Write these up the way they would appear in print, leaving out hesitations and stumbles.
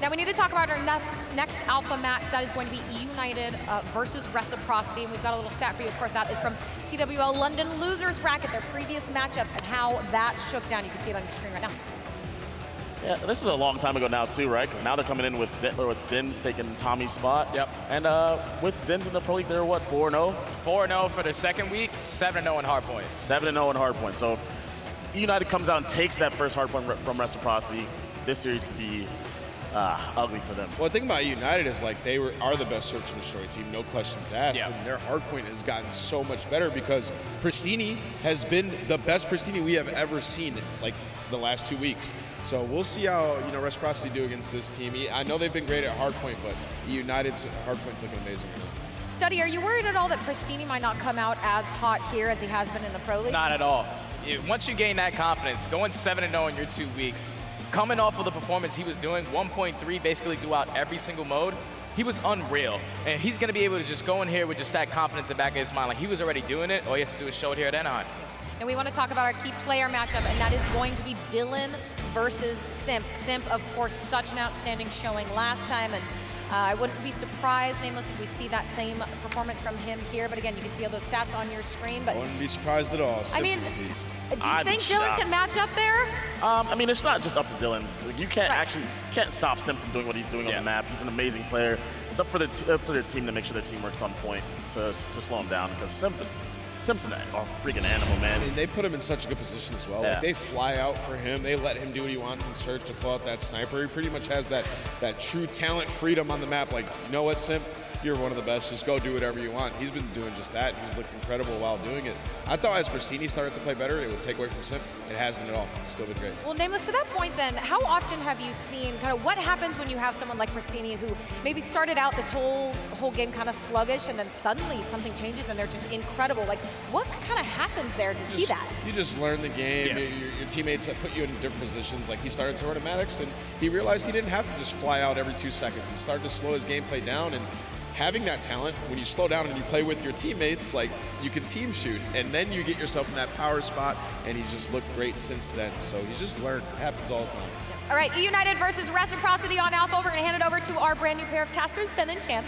Now we need to talk about our next alpha match. That is going to be eUnited versus Reciprocity. And we've got a little stat for you. Of course, that is from CWL London Losers Bracket, their previous matchup, and how that shook down. You can see it on your screen right now. Yeah, this is a long time ago now too, right? Because now they're coming in with Dins taking Tommy's spot. Yep. And with Dins in the Pro League, they're what, 4-0? 4-0 for the second week, 7-0 in Hardpoint. 7-0 in Hardpoint. So eUnited comes out and takes that first Hardpoint from Reciprocity. This series could be ugly for them. Well, the thing about eUnited is like they are the best search and destroy team, no questions asked. Yeah. And their hardpoint has gotten so much better because Pristini has been the best Pristini we have ever seen like the last 2 weeks. So we'll see how Reciprocity do against this team. I know they've been great at hardpoint, but eUnited's hardpoint's looking amazing right now. Studdy, are you worried at all that Pristini might not come out as hot here as he has been in the Pro League? Not at all. Once you gain that confidence, going 7-0 in your 2 weeks, coming off of the performance he was doing, 1.3 basically throughout every single mode, he was unreal. And he's going to be able to just go in here with just that confidence in the back of his mind. Like he was already doing it. All he has to do is show it here at Anaheim. And we want to talk about our key player matchup, and that is going to be Dylan versus Simp. Simp, of course, such an outstanding showing last time, and I wouldn't be surprised, Nameless, if we see that same performance from him here. But again, you can see all those stats on your screen. But I wouldn't be surprised at all. I mean, at least. do you think Dylan can match up there? I mean, it's not just up to Dylan. Like, you can't stop Simp from doing what he's doing on the map. He's an amazing player. It's up for their team to make sure their team works on point to slow him down, because Simp's a freaking animal, man. I mean, they put him in such a good position as well. Yeah. Like, they fly out for him. They let him do what he wants in search to pull out that sniper. He pretty much has that true talent freedom on the map. Like, you know what, Simp? You're one of the best. Just go do whatever you want. He's been doing just that. He's looked incredible while doing it. I thought as Pristini started to play better, it would take away from Simp. It hasn't at all. It's still been great. Well, Nameless, to that point then, how often have you seen kind of what happens when you have someone like Pristini who maybe started out this whole game kind of sluggish, and then suddenly something changes and they're just incredible? Like, what kind of happens there to see that? You just learn the game. Yeah. Your teammates put you in different positions. Like, he started to run automatics, and he realized he didn't have to just fly out every 2 seconds. He started to slow his gameplay down, and having that talent, when you slow down and you play with your teammates, like, you can team shoot, and then you get yourself in that power spot, and he's just looked great since then. So he's just learned. It happens all the time. All right, eUnited versus Reciprocity on Alpha. We're going to hand it over to our brand new pair of casters, Ben and Chance.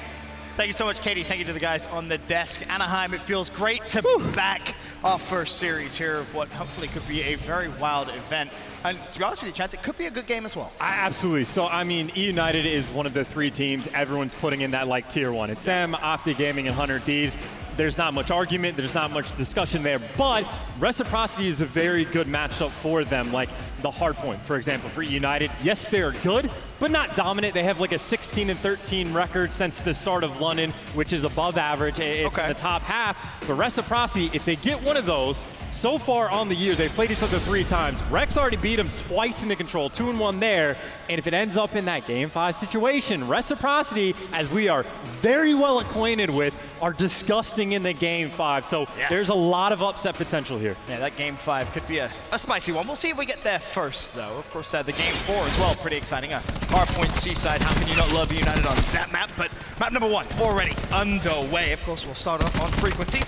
Thank you so much, Katie. Thank you to the guys on the desk. Anaheim, it feels great to be back our first series here of what hopefully could be a very wild event. And to be honest with you, Chance, it could be a good game as well. Absolutely. So, I mean, eUnited is one of the 3 teams everyone's putting in that, like, tier 1. It's them, Opti Gaming, and 100 Thieves. There's not much argument. There's not much discussion there. But Reciprocity is a very good matchup for them. Like the Hardpoint, for example, for eUnited. Yes, they're good, but not dominant. They have like a 16-13 record since the start of London, which is above average. It's in the top half. But Reciprocity, if they get one of those, so far on the year, they've played each other 3 times. Rex already beat them twice in the control, 2-1 there. And if it ends up in that Game 5 situation, Reciprocity, as we are very well acquainted with, are disgusting in the Game 5. So there's a lot of upset potential here. Yeah, that Game 5 could be a spicy one. We'll see if we get there first, though. Of course, the Game 4 as well, pretty exciting. Hardpoint Seaside, how can you not love eUnited on that map? But map number 1 already underway. Of course, we'll start off on frequency.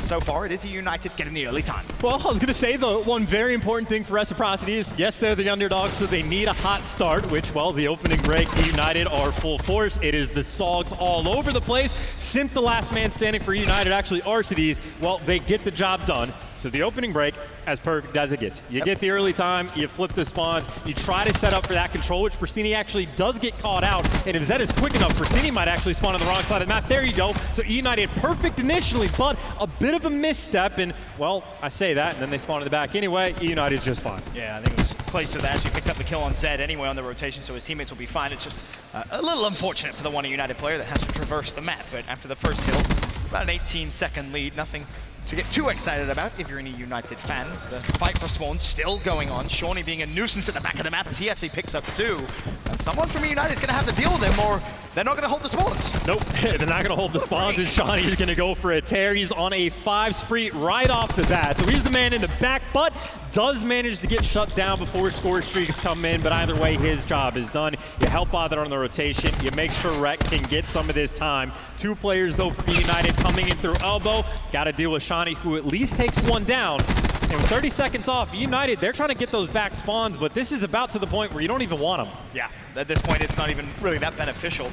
So far, it is eUnited getting the early time. Well, I was going to say the one very important thing for Reciprocity is, yes, they're the underdogs, so they need a hot start, which, well, the opening break, eUnited are full force. It is the Sogs all over the place. Simp, the last man standing for eUnited, actually Arcides, well, they get the job done. So the opening break, as perfect as it gets. You get the early time, you flip the spawns, you try to set up for that control, which Pristini actually does get caught out. And if Zed is quick enough, Pristini might actually spawn on the wrong side of the map. There you go. So eUnited perfect initially, but a bit of a misstep. And, well, I say that, and then they spawn in the back anyway. eUnited's just fine. Yeah, I think it was close to that. He picked up the kill on Zed anyway on the rotation, so his teammates will be fine. It's just a little unfortunate for the one eUnited player that has to traverse the map. But after the first kill, about an 18-second lead, nothing to get too excited about if you're an eUnited fan. The fight for spawn still going on. Shawnee being a nuisance at the back of the map as he actually picks up 2. And someone from eUnited is going to have to deal with him, or they're not going to hold the spawns. Nope, they're not going to hold the spawns, and Shawnee's going to go for a tear. He's on a 5 spree right off the bat. So he's the man in the back, but does manage to get shut down before score streaks come in. But either way, his job is done. You help Bother on the rotation. You make sure Rec can get some of this time. 2 players, though, for eUnited coming in through elbow. Got to deal with Shawnee, who at least takes 1 down. And with 30 seconds off, eUnited, they're trying to get those back spawns, but this is about to the point where you don't even want them. Yeah, at this point, it's not even really that beneficial.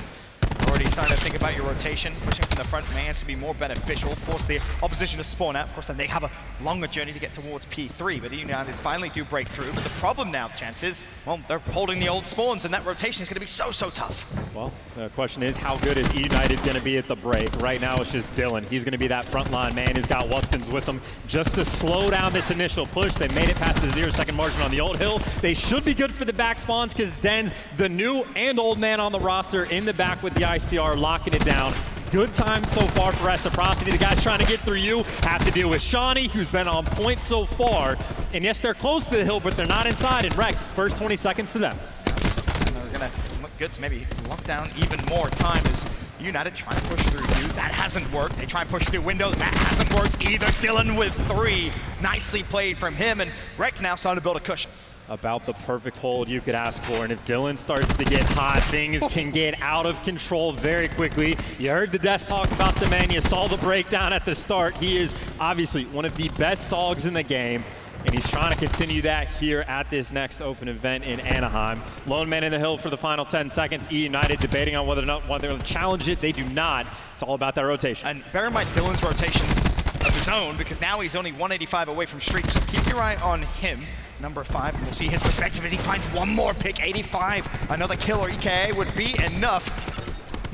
Already starting to think about your rotation, pushing from the front mans to be more beneficial, force the opposition to spawn out. Of course, then they have a longer journey to get towards P3, but eUnited finally do break through. But the problem now, Chance, is, well, they're holding the old spawns, and that rotation is going to be so tough. Well, the question is, how good is eUnited going to be at the break? Right now, it's just Dylan. He's going to be that frontline man who's got Wuskins with him just to slow down this initial push. They made it past the 0-second margin on the old hill. They should be good for the back spawns because Den's the new and old man on the roster in the back with the ICR, locking it down. Good time so far for Reciprocity. The guys trying to get through you have to deal with Shawnee, who's been on point so far. And yes, they're close to the hill, but they're not inside. And Rec, first 20 seconds to them. And they're going to look good to maybe lock down even more time as eUnited trying to push through you. That hasn't worked. They try and push through window. That hasn't worked either. Dylan with 3. Nicely played from him. And Rec now starting to build a cushion. About the perfect hold you could ask for. And if Dylan starts to get hot, things can get out of control very quickly. You heard the desk talk about the man. You saw the breakdown at the start. He is obviously one of the best Sogs in the game, and he's trying to continue that here at this next open event in Anaheim. Lone man in the hill for the final 10 seconds. eUnited debating on whether or not they're going to challenge it. They do not. It's all about that rotation. And bear in mind Dylan's rotation of his own, because now he's only 185 away from streak, so keep your eye on him. Number 5, and we'll see his perspective as he finds one more pick, 85. Another kill or EKA would be enough.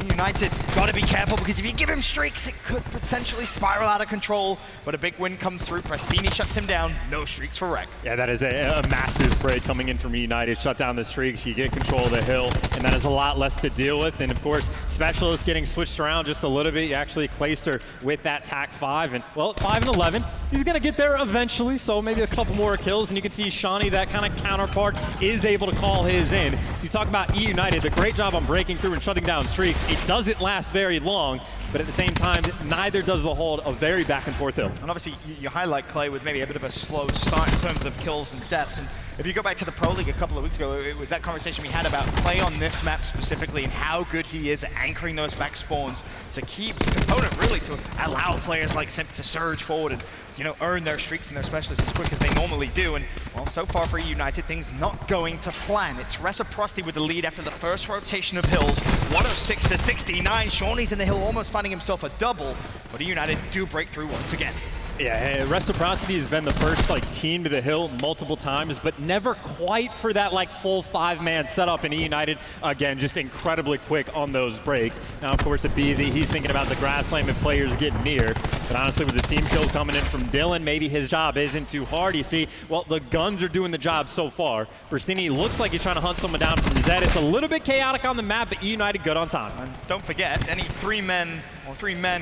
United gotta be careful, because if you give him streaks, it could potentially spiral out of control. But a big win comes through. Prestini shuts him down. No streaks for Rec. Yeah, that is a massive break coming in from United. Shut down the streaks. You get control of the hill, and that is a lot less to deal with. And of course, Specialist getting switched around just a little bit. You actually Clayster with that TAC 5, and well, 5 and 11. He's gonna get there eventually, so maybe a couple more kills. And you can see Shawnee, that kind of counterpart, is able to call his in. So you talk about eUnited, the great job on breaking through and shutting down streaks. It doesn't last very long, but at the same time, neither does the hold a very back and forth hill. And obviously, you highlight Clay with maybe a bit of a slow start in terms of kills and deaths. And if you go back to the Pro League a couple of weeks ago, it was that conversation we had about Clay on this map specifically and how good he is at anchoring those back spawns. It's a key component, really, to allow players like Simp to surge forward and, you know, earn their streaks and their specialists as quick as they normally do. And, well, so far for eUnited, things not going to plan. It's Reciprocity with the lead after the first rotation of hills. 106 to 69. Shawnee's in the hill, almost finding himself a double, but eUnited do break through once again. Yeah, Reciprocity has been the first team to the hill multiple times, but never quite for that full 5-man setup. And eUnited, again, just incredibly quick on those breaks. Now, of course, at BZ, he's thinking about the grass slam if players get near. But honestly, with the team kill coming in from Dylan, maybe his job isn't too hard. You see, well, the guns are doing the job so far. Brasini looks like he's trying to hunt someone down from Zed. It's a little bit chaotic on the map, but eUnited good on time. And don't forget, any 3-man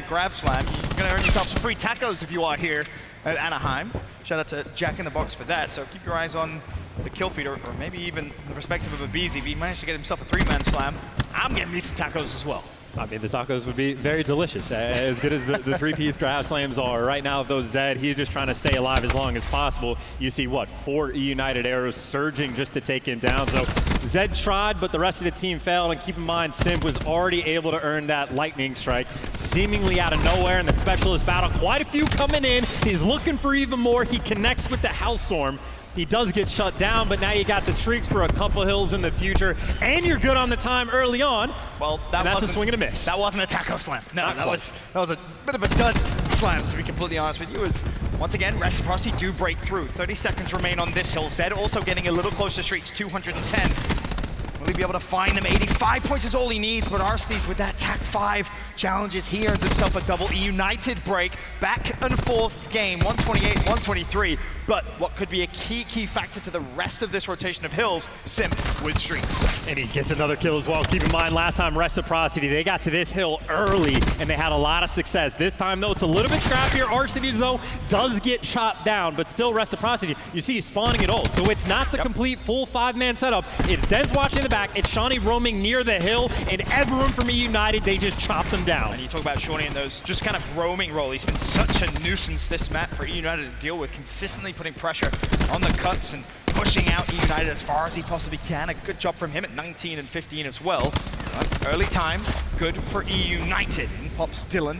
grab slam, you're going to earn yourself some free tacos if you are here at Anaheim. Shout out to Jack in the Box for that. So keep your eyes on the kill feed, or maybe even the perspective of a BZ. If he managed to get himself a 3-man slam, I'm getting me some tacos as well. I mean, the tacos would be very delicious, as good as the 3-piece grab slams are. Right now, with those Zed, he's just trying to stay alive as long as possible. You see, 4 eUnited arrows surging just to take him down. So Zed tried, but the rest of the team failed. And keep in mind, Simp was already able to earn that lightning strike, seemingly out of nowhere in the specialist battle. Quite a few coming in. He's looking for even more. He connects with the Hellstorm. He does get shut down, but now you got the streaks for a couple hills in the future, and you're good on the time early on. Well, that's a swing and a miss. That wasn't a taco slam. No, that was a bit of a dud slam, to be completely honest with you. As once again, Reciprocity do break through. 30 seconds remain on this hill. Zed also getting a little close to streaks, 210. Will he be able to find them? 85 points is all he needs, but Arstees with that TAC 5 challenges, he earns himself a double. eUnited break, back and forth game, 128, 123. But what could be a key factor to the rest of this rotation of hills, Simp with streaks. And he gets another kill as well. Keep in mind, last time Reciprocity, they got to this hill early, and they had a lot of success. This time, though, it's a little bit scrappier. Arstees, though, does get shot down, but still Reciprocity, you see, spawning at ult. So it's not the complete full 5-man setup. It's Denz watching in the back. It's Shawnee roaming near the hill, and everyone from eUnited, they just chop them down. And you talk about Shawnee and those just kind of roaming role. He's been such a nuisance this map for eUnited to deal with, consistently putting pressure on the cuts and pushing out eUnited as far as he possibly can. A good job from him at 19 and 15 as well. But early time, good for eUnited. In pops Dylan.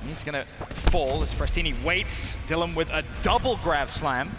He's gonna fall as Frestini waits. Dylan with a double grab slam.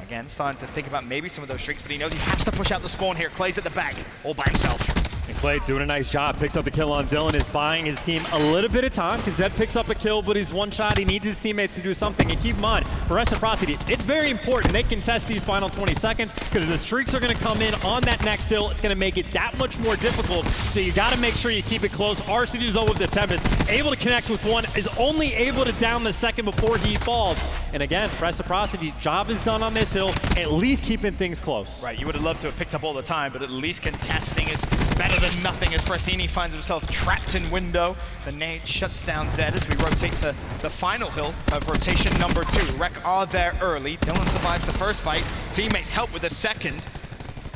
Again, starting to think about maybe some of those streaks, but he knows he has to push out the spawn here. Clay's at the back, all by himself. And Clay doing a nice job, picks up the kill on Dylan, is buying his team a little bit of time because Zed picks up a kill, but he's one shot. He needs his teammates to do something. And keep in mind, for Reciprocity, it's very important they can test these final 20 seconds because the streaks are going to come in on that next hill. It's going to make it that much more difficult, so you got to make sure you keep it close. RCD's over with the Tempest, able to connect with one, is only able to down the second before he falls. And again, Reciprocity, job is done on this hill, at least keeping things close. Right, you would have loved to have picked up all the time, but at least contesting is better than nothing as Frestini finds himself trapped in window. The nade shuts down Zed as we rotate to the final hill of rotation number 2. Rec are there early. Dylan survives the first fight. Teammates help with the second.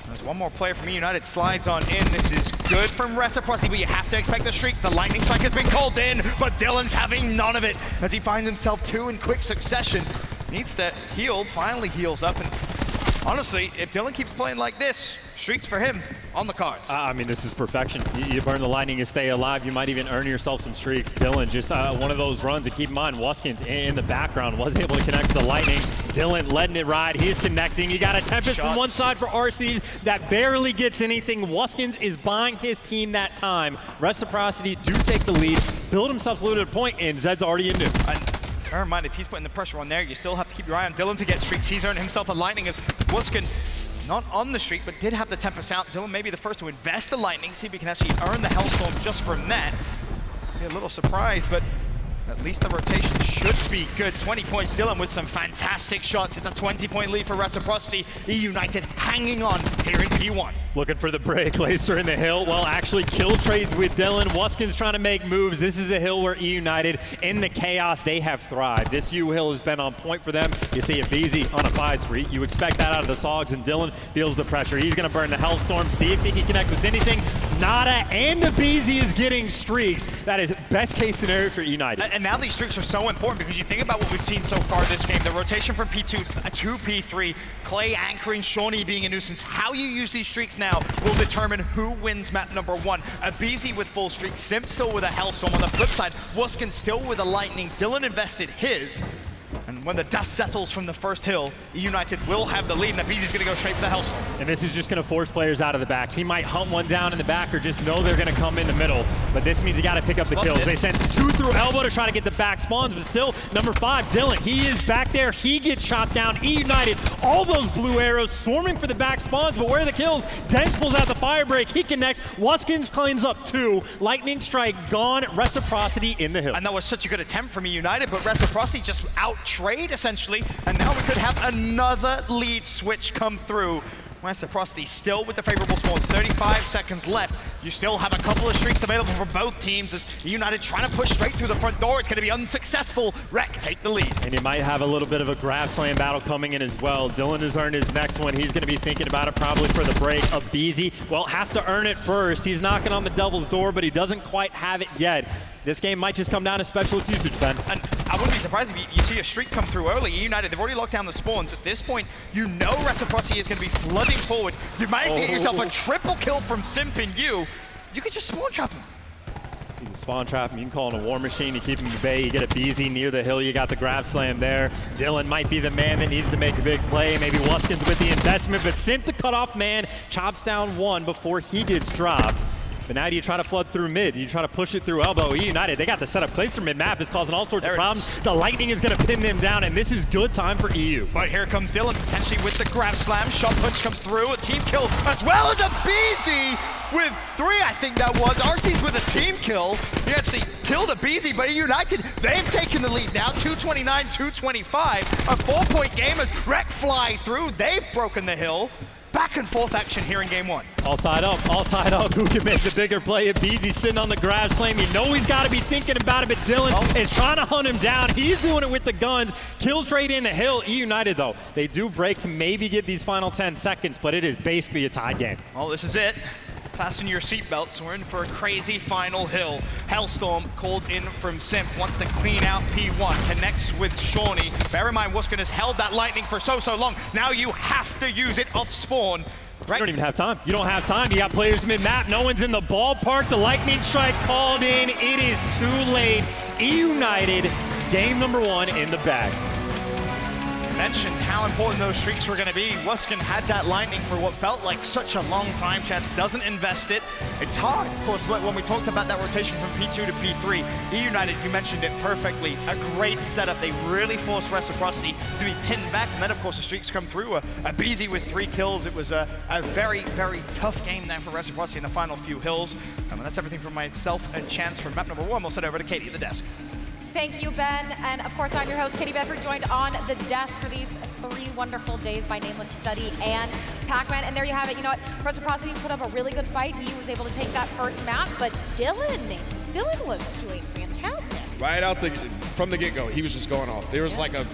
There's one more player from eUnited slides on in. This is good from Reciprocity, but you have to expect the streaks. The lightning strike has been called in, but Dylan's having none of it as he finds himself 2 in quick succession. Needs to heal, finally heals up, and honestly, if Dylan keeps playing like this, streaks for him on the cards. I mean, this is perfection. You burn the lightning and stay alive. You might even earn yourself some streaks. Dylan, just one of those runs. And keep in mind, Wuskins in the background was able to connect to the lightning. Dylan letting it ride. He's connecting. You got a Tempest from one side for RCs that barely gets anything. Wuskins is buying his team that time. Reciprocity do take the lead, build themselves a little bit of point, and Zed's already in new. Bear in mind, if he's putting the pressure on there, you still have to keep your eye on Dylan to get streaks. He's earned himself a lightning as Wuskin not on the streak, but did have the Tempest out. Dylan may be the first to invest the lightning, see if he can actually earn the Hellstorm just from that. Be a little surprised, but at least the rotation should be good. 20 points, Dylan with some fantastic shots. It's a 20-point lead for Reciprocity. eUnited hanging on here in P1. Looking for the break, Lacer in the hill. Well, actually kill trades with Dylan. Wuskins trying to make moves. This is a hill where eUnited, in the chaos, they have thrived. This U hill has been on point for them. You see a BZ on a 5-3. You expect that out of the Sogs, and Dylan feels the pressure. He's going to burn the Hellstorm, see if he can connect with anything. Nada, and the BZ is getting streaks. That is best case scenario for eUnited. And now these streaks are so important because you think about what we've seen so far this game. The rotation from P2 to P3, Clay anchoring, Shawnee being a nuisance. How you use these streaks now will determine who wins map number 1. A BZ with full streak, Simp still with a Hellstorm. On the flip side, Wuskin still with a lightning. Dylan invested his. And when the dust settles from the first hill, eUnited will have the lead, and the BZ's gonna go straight for the Hellstorm. And this is just gonna force players out of the back. He might hunt one down in the back or just know they're gonna come in the middle. But this means you gotta pick up the kills. They sent 2 through elbow to try to get the back spawns, but still, number 5, Dylan, he is back there. He gets shot down. eUnited, all those blue arrows swarming for the back spawns, but where are the kills? Dens pulls out the fire break. He connects. Wuskins cleans up 2. Lightning strike gone. Reciprocity in the hill. And that was such a good attempt from eUnited, but Reciprocity just out-trade essentially, and now we could have another lead switch come through. Reciprocity still with the favorable spawns, 35 seconds left. You still have a couple of streaks available for both teams as eUnited trying to push straight through the front door. It's going to be unsuccessful. Rec take the lead. And you might have a little bit of a grab slam battle coming in as well. Dylan has earned his next one. He's going to be thinking about it probably for the break of BZ. Well, has to earn it first. He's knocking on the devil's door, but he doesn't quite have it yet. This game might just come down to specialist usage, Ben. And I wouldn't be surprised if you see a streak come through early. eUnited, they've already locked down the spawns. At this point, you know Reciprocity is going to be flooding forward. You've managed to get yourself a triple kill from Simp and you. You could just spawn trap him. You can spawn trap him, you can call in a war machine, you keep him at bay, you get a BZ near the hill, you got the grab slam there. Dylan might be the man that needs to make a big play. Maybe Wuskins with the investment, but Simp, the cutoff man, chops down 1 before he gets dropped. But now do you try to flood through mid? You try to push it through elbow. eUnited, they got the setup. Placer mid-map is causing all sorts of problems. The lightning is going to pin them down, and this is good time for EU. But here comes Dylan, potentially with the grab slam. Shot punch comes through, a team kill, as well as a BZ with 3, I think that was. RC's with a team kill. He actually killed a BZ, but eUnited, they've taken the lead now. 229, 225. A 4-point game as Rec fly through. They've broken the hill. Back and forth action here in game 1. All tied up, all tied up. Who can make the bigger play? BZ sitting on the grab slam. You know he's got to be thinking about it, but Dylan is trying to hunt him down. He's doing it with the guns. Kills straight in the hill. eUnited, though, they do break to maybe get these final 10 seconds, but it is basically a tie game. Oh, this is it. Fasten your seatbelts. We're in for a crazy final hill. Hellstorm called in from Simp. Wants to clean out P1. Connects with Shawnee. Bear in mind, Wuskin has held that lightning for so long. Now you have to use it off spawn. You don't even have time. You don't have time. You got players mid-map. No one's in the ballpark. The lightning strike called in. It is too late. eUnited, game number 1 in the bag. Mentioned how important those streaks were going to be. Wuskin had that lightning for what felt like such a long time. Chance doesn't invest it. It's hard, of course, when we talked about that rotation from P2 to P3. eUnited, you mentioned it perfectly. A great setup. They really forced Reciprocity to be pinned back. And then, of course, the streaks come through. A BZ with 3 kills. It was a very, very tough game there for Reciprocity in the final few hills. And that's everything from myself and Chance from map number 1. We'll send over to Katie at the desk. Thank you, Ben. And of course, I'm your host, Katie Bedford, joined on the desk for these 3 wonderful days by Nameless Study and Pac-Man. And there you have it. You know what? Reciprocity put up a really good fight. He was able to take that first map, but Dylan was doing fantastic. Right out from the get-go, he was just going off. There was like a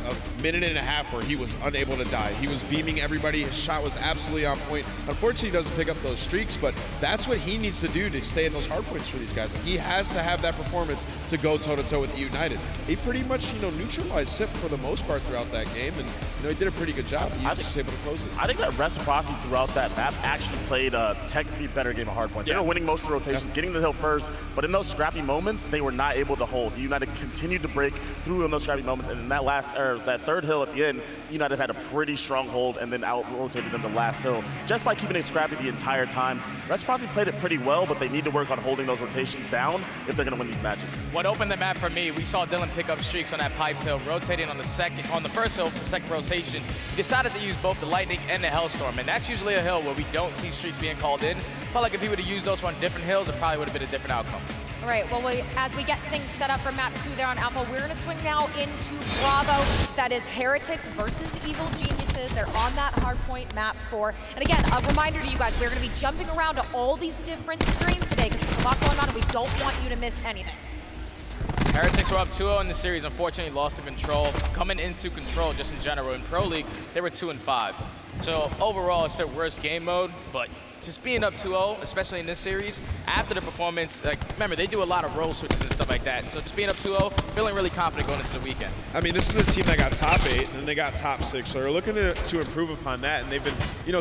minute and a half where he was unable to die. He was beaming everybody. His shot was absolutely on point. Unfortunately, he doesn't pick up those streaks, but that's what he needs to do to stay in those hard points for these guys. He has to have that performance to go toe-to-toe with eUnited. He pretty much, neutralized Sip for the most part throughout that game, and he did a pretty good job. He was just able to close it. I think that Reciprocity throughout that map actually played a technically better game of hardpoint. They were winning most of the rotations, getting the hill first, but in those scrappy moments, they were not able to hold. eUnited continued to break through in those scrappy moments, and in that third hill at the end, eUnited had a pretty strong hold and then out-rotated them the last hill just by keeping it scrappy the entire time. Reciprocity played it pretty well, but they need to work on holding those rotations down if they're going to win these matches. What opened the map for me, we saw Dylan pick up streaks on that Pipes hill, rotating on the first hill for the second rotation. He decided to use both the Lightning and the Hellstorm, and that's usually a hill where we don't see streaks being called in. Felt like if he would have used those on different hills, it probably would have been a different outcome. All right, well, as we get things set up for map 2 there on Alpha, we're going to swing now into Bravo. That is Heretics versus Evil Geniuses. They're on that hardpoint map 4. And again, a reminder to you guys, we're going to be jumping around to all these different streams today because there's a lot going on and we don't want you to miss anything. Heretics were up 2-0 in the series, unfortunately lost the control. Coming into control just in general, in Pro League, they were 2-5. So overall, it's their worst game mode, but just being up 2-0, especially in this series, after the performance, remember, they do a lot of role switches and stuff like that. So just being up 2-0, feeling really confident going into the weekend. I mean, this is a team that got top 8, and then they got top 6. So they're looking to improve upon that, and they've been,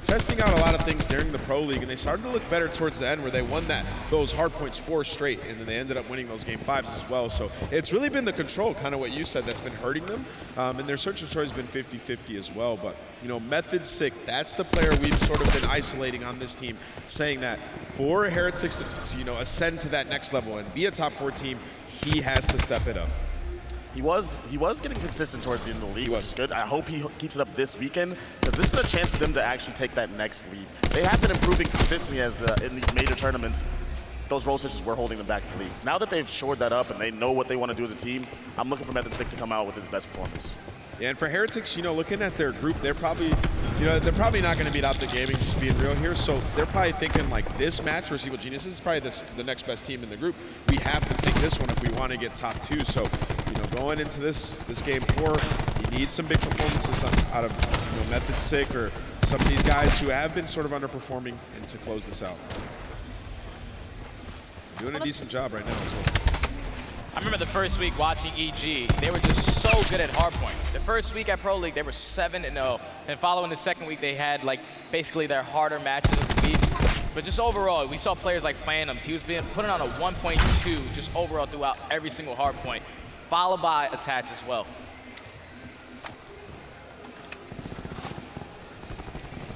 testing out a lot of things during the Pro League, and they started to look better towards the end where they won those hard points 4 straight, and then they ended up winning those game 5s as well. So it's really been the control, kind of what you said, that's been hurting them. And their search and destroy has been 50-50 as well. But, Method's sick. That's the player we've sort of been isolating on this team, saying that for Heretics to, ascend to that next level and be a top 4 team, he has to step it up. He was getting consistent towards the end of the league, which is good. I hope he keeps it up this weekend, because this is a chance for them to actually take that next lead. They have been improving consistently in these major tournaments. Those role switches were holding them back in the leagues. Now that they've shored that up and they know what they want to do as a team, I'm looking for Method 6 to come out with his best performance. Yeah, and for Heretics, looking at their group, they're probably not going to beat Optic Gaming, just being real here. So they're probably thinking like this match versus Evil Geniuses is probably the next best team in the group. We have to take this one if we want to get top 2. So, going into this game 4, you need some big performances out of Method 6 or some of these guys who have been sort of underperforming, and to close this out. Doing a decent job right now as well. I remember the first week watching EG, they were just so good at hardpoint. The first week at Pro League, they were 7-0. And following the second week, they had basically their harder matches of the week. But just overall, we saw players like Phantoms. He was putting on a 1.2 just overall throughout every single hardpoint, followed by attach as well.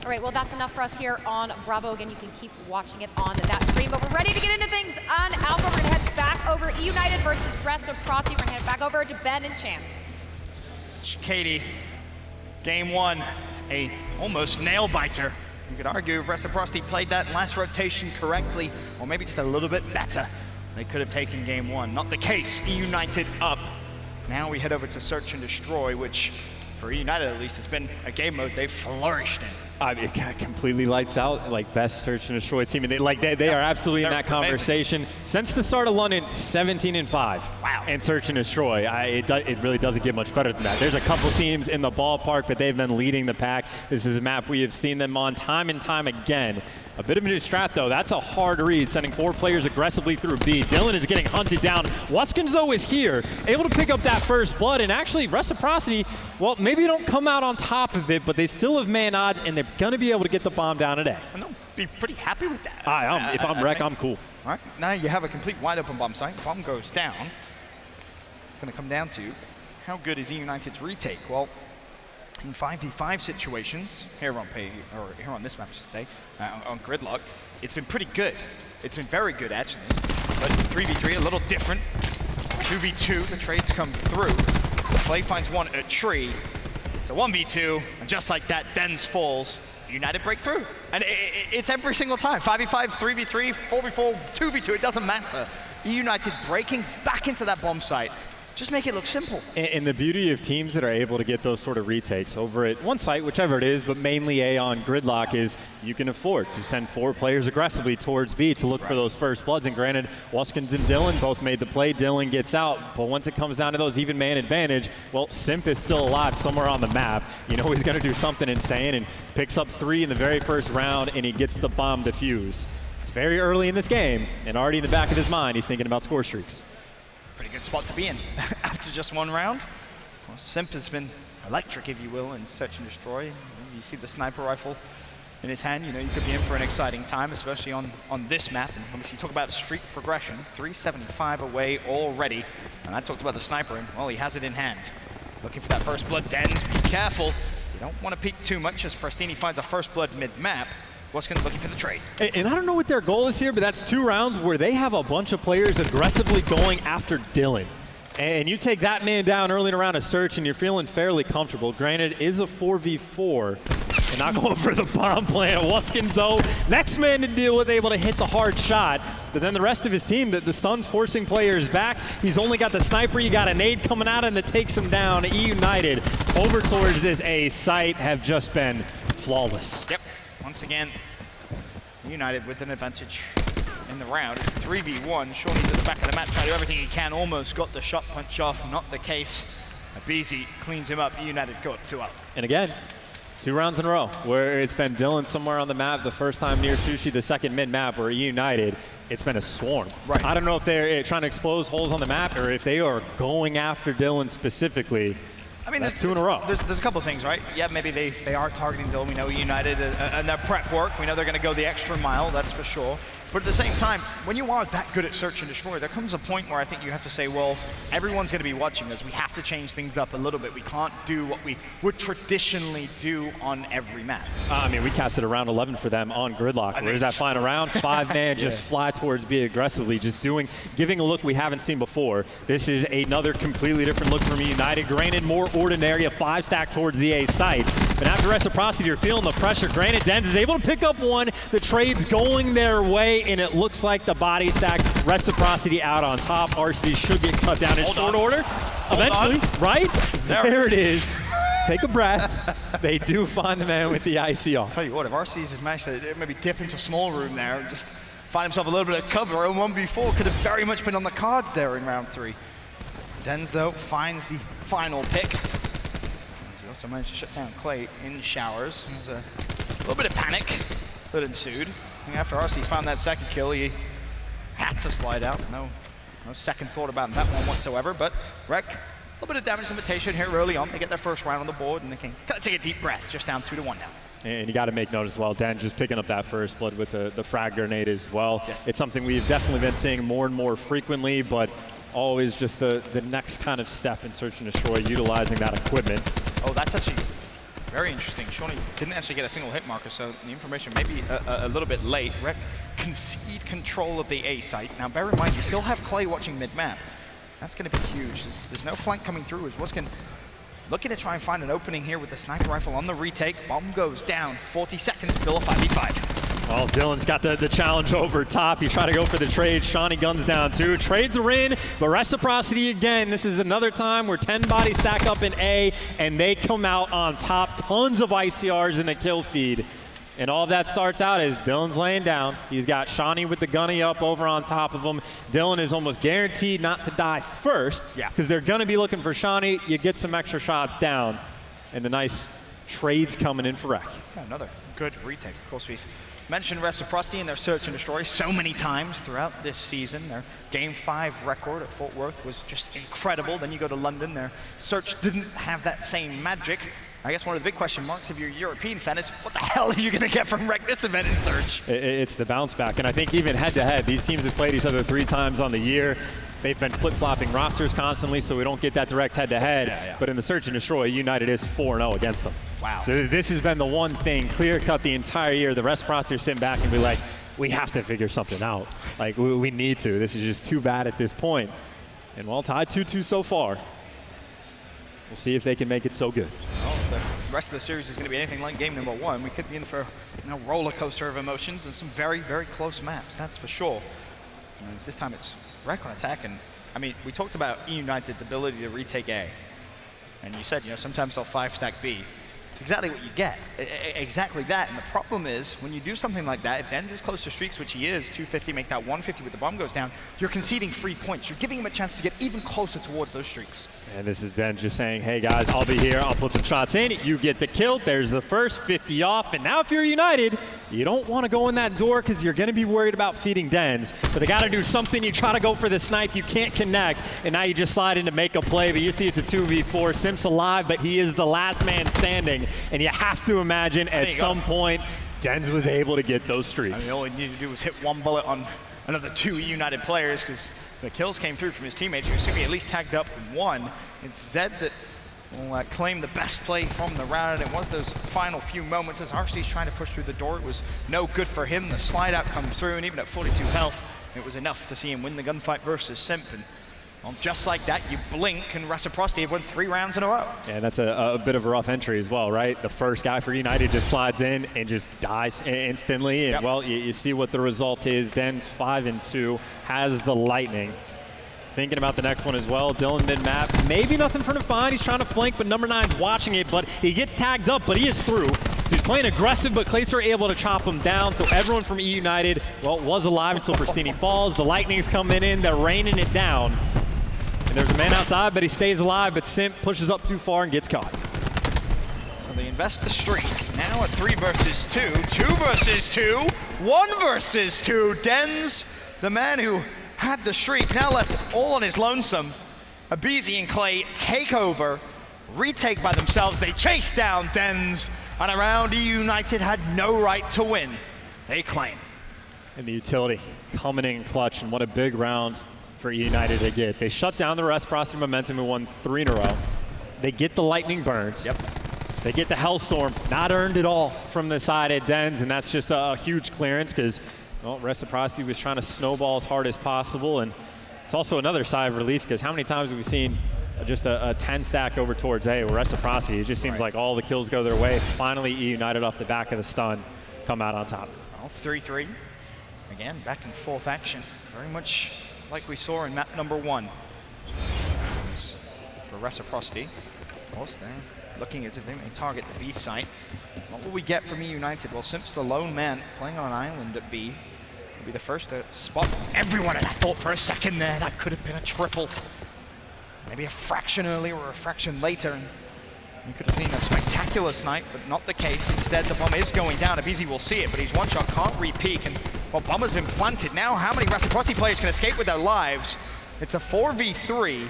All right, well, that's enough for us here on Bravo. Again, you can keep watching it on that stream, but we're ready to get into things on Alpha. We're gonna head back over eUnited versus Reciprocity. We're gonna head back over to Ben and Chance. Katie, game 1, a almost nail biter. You could argue if Reciprocity played that last rotation correctly, or maybe just a little bit better, they could have taken game 1. Not the case. eUnited up. Now we head over to Search and Destroy, which for eUnited at least has been a game mode they've flourished in. It completely lights out, best Search and Destroy team. And they are absolutely in that conversation. Amazing. Since the start of London, 17-5. Wow. And Search and Destroy. It really doesn't get much better than that. There's a couple teams in the ballpark, but they've been leading the pack. This is a map we have seen them on time and time again. A bit of a new strat, though. That's a hard read, sending 4 players aggressively through B. Dylan is getting hunted down. Wuskins, though, is here, able to pick up that first blood. And actually, Reciprocity, well, maybe don't come out on top of it, but they still have man odds, and they're going to be able to get the bomb down at A. And they'll be pretty happy with that. If I'm Rec, I'm cool. All right, now you have a complete wide open bomb site. Bomb goes down. It's going to come down to how good is eUnited's retake? Well, in 5v5 situations, here on this map, I should say, on Gridlock, it's been pretty good. It's been very good, actually. But 3v3, a little different. 2v2, the trades come through. Play finds one at tree. It's a 1v2, and just like that, Dens falls. United break through. And it's every single time. 5v5, 3v3, 4v4, 2v2, it doesn't matter. eUnited breaking back into that bomb site. Just make it look simple. And the beauty of teams that are able to get those sort of retakes over at one site, whichever it is, but mainly A on Gridlock, is you can afford to send 4 players aggressively towards B to look for those first bloods. And granted, Waskins and Dylan both made the play. Dylan gets out, but once it comes down to those even man advantage, well, Simp is still alive somewhere on the map. You know he's going to do something insane and picks up 3 in the very first round, and he gets the bomb defuse. It's very early in this game, and already in the back of his mind, he's thinking about score streaks. Pretty good spot to be in after just 1 round. Well, Simp has been electric, if you will, in search and destroy. You see the sniper rifle in his hand. You know you could be in for an exciting time, especially on this map. And obviously, you talk about streak progression, 375 away already. And I talked about the sniper, and well, he has it in hand. Looking for that first blood. Dens, be careful. You don't want to peek too much as Prestini finds a first blood mid-map. Waskins looking for the trade. And I don't know what their goal is here, but that's 2 rounds where they have a bunch of players aggressively going after Dylan. And you take that man down early in a round of search and you're feeling fairly comfortable. Granted, it is a 4v4 and not going for the bomb plan. Waskins, though, next man to deal with, able to hit the hard shot. But then the rest of his team, the stun's forcing players back. He's only got the sniper. You got a nade coming out and that takes him down. eUnited over towards this A site have just been flawless. Yep. Once again, United with an advantage in the round. It's 3v1. Shawnee's at the back of the map, trying to do everything he can. Almost got the shot punch off. Not the case. Abizi cleans him up. United got 2 up. And again, 2 rounds in a row where it's been Dylan somewhere on the map. The first time near Sushi, the second mid-map where United, it's been a swarm. Right. I don't know if they're trying to expose holes on the map or if they are going after Dylan specifically. I mean, that's 2 in a row. There's a couple of things, right? Yeah, maybe they are targeting Dylan. We know United and their prep work. We know they're going to go the extra mile, that's for sure. But at the same time, when you are that good at search and destroy, there comes a point where I think you have to say, well, everyone's going to be watching us. We have to change things up a little bit. We can't do what we would traditionally do on every map. I mean, we casted around 11 for them on Gridlock. Where's that final round? 5-man just fly towards B aggressively, just giving a look we haven't seen before. This is another completely different look from United. Granted, more ordinary, a 5-stack towards the A site. But after Reciprocity, you're feeling the pressure. Granted, Dens is able to pick up 1. The trade's going their way, and it looks like the body stack. Reciprocity out on top. RCD should get cut down in short order. Eventually, right? There it is. Take a breath. They do find the man with the IC off. Tell you what, if RC's has managed to maybe dip into small room there and just find himself a little bit of cover, and 1v4 could have very much been on the cards there in round 3. Dens, though, finds the final pick. He also managed to shut down Clay in showers. There's a little bit of panic that ensued. And after RC's found that second kill, he had to slide out. No second thought about that one whatsoever. But Rec, a little bit of damage limitation here early on. They get their first round on the board, and they can kind of take a deep breath, just down 2-1 now. And you got to make note as well, Dan just picking up that first blood with the frag grenade as well. Yes. It's something we've definitely been seeing more and more frequently, but always just the next kind of step in search and destroy, utilizing that equipment. Oh, that's actually very interesting. Shawnee didn't actually get a single hit marker, so the information may be a little bit late. Rec concede control of the A site. Now, bear in mind, you still have Clay watching mid-map. That's going to be huge. There's no flank coming through as Waskin looking to try and find an opening here with the sniper rifle on the retake. Bomb goes down. 40 seconds, still a 5v5. Well, Dylan's got the challenge over top. You try to go for the trade. Shawnee guns down too. Trades are in, but Reciprocity again. This is another time where 10 bodies stack up in A, and they come out on top. Tons of ICRs in the kill feed. And all of that starts out as Dylan's laying down. He's got Shawnee with the gunny up over on top of him. Dylan is almost guaranteed not to die first because they're going to be looking for Shawnee. You get some extra shots down, and the nice trades coming in for Rec. Yeah, another good retake. Of course, we've mentioned Reciprocity and their search and destroy so many times throughout this season. Their Game 5 record at Fort Worth was just incredible. Then you go to London, their search didn't have that same magic. I guess one of the big question marks if you're a European fan is what the hell are you going to get from Rec this event in Surge? It's the bounce back. And I think even head-to-head, these teams have played each other 3 times on the year. They've been flip-flopping rosters constantly, so we don't get that direct head-to-head. But in the Search and Destroy, United is 4-0 against them. Wow. So this has been the one thing, clear-cut the entire year. The Reciprocity are sitting back and be like, we have to figure something out. Like, we need to. This is just too bad at this point. And well, tied 2-2 so far. We'll see if they can make it so good. Well, if the rest of the series is going to be anything like game number 1, we could be in for a roller coaster of emotions and some very, very close maps, that's for sure. And this time it's Rec on attack, and I mean, we talked about eUnited's ability to retake A. And you said, sometimes they'll 5-stack B. It's exactly what you get, exactly that. And the problem is, when you do something like that, if Denz is close to streaks, which he is, 250, make that 150 with the bomb goes down, you're conceding free points. You're giving him a chance to get even closer towards those streaks. And this is Denz just saying, hey guys, I'll be here, I'll put some shots in, you get the kill, there's the first 50 off, and now if you're United, you don't want to go in that door because you're going to be worried about feeding Denz, but they got to do something, you try to go for the snipe, you can't connect, and now you just slide in to make a play, but you see it's a 2v4, Simp's alive, but he is the last man standing, and you have to imagine at some point, Denz was able to get those streaks. I mean, all he needed to do was hit one bullet on another 2 United players because the kills came through from his teammates. You're assuming at least tagged up 1. It's Zed that will claim the best play from the round. And it was those final few moments as RC's trying to push through the door. It was no good for him. The slide out comes through, and even at 42 health, it was enough to see him win the gunfight versus Simp. And well, just like that, you blink, and Reciprocity have won 3 rounds in a row. Yeah, that's a bit of a rough entry as well, right? The first guy for United just slides in and just dies instantly. And well, you see what the result is. Denz 5-2, has the Lightning. Thinking about the next one as well. Dylan mid-map, maybe nothing for him to find. He's trying to flank, but number 9's watching it, but he gets tagged up, but he is through. So he's playing aggressive, but Clayster able to chop him down. So everyone from eUnited, well, was alive until Pristini falls. The Lightning's coming in, they're raining it down. And there's a man outside, but he stays alive, but Simp pushes up too far and gets caught. So they invest the streak. Now a 3 versus 2, 2 versus 2, 1 versus 2. Denz, the man who had the streak, now left all on his lonesome. Abizi and Clay take over, retake by themselves. They chase down Denz, and around eUnited had no right to win. They claim. And the utility coming in clutch, and what a big round for eUnited to get. They shut down the Reciprocity momentum and won 3 in a row. They get the Lightning burned. Yep. They get the Hellstorm, not earned at all from the side at Denz, and that's just a huge clearance because, well, Reciprocity was trying to snowball as hard as possible, and it's also another sigh of relief because how many times have we seen just a 10 stack over towards A where Reciprocity, it just seems like all the kills go their way. Finally, eUnited off the back of the stun come out on top. Well, 3-3. Again, back and forth action. Very much like we saw in map number 1. For Reciprocity, of course, they're looking as if they may target the B site. What will we get from eUnited? Well, Simp's the lone man playing on an island at B. He'll be the first to spot everyone, and I thought for a second there that could have been a triple. Maybe a fraction earlier or a fraction later. And you could have seen a spectacular snipe, but not the case. Instead, the bomb is going down. Abizi will see it, but he's one shot, can't re-peek. And well, bomb has been planted. Now, how many Reciprocity players can escape with their lives? It's a 4v3.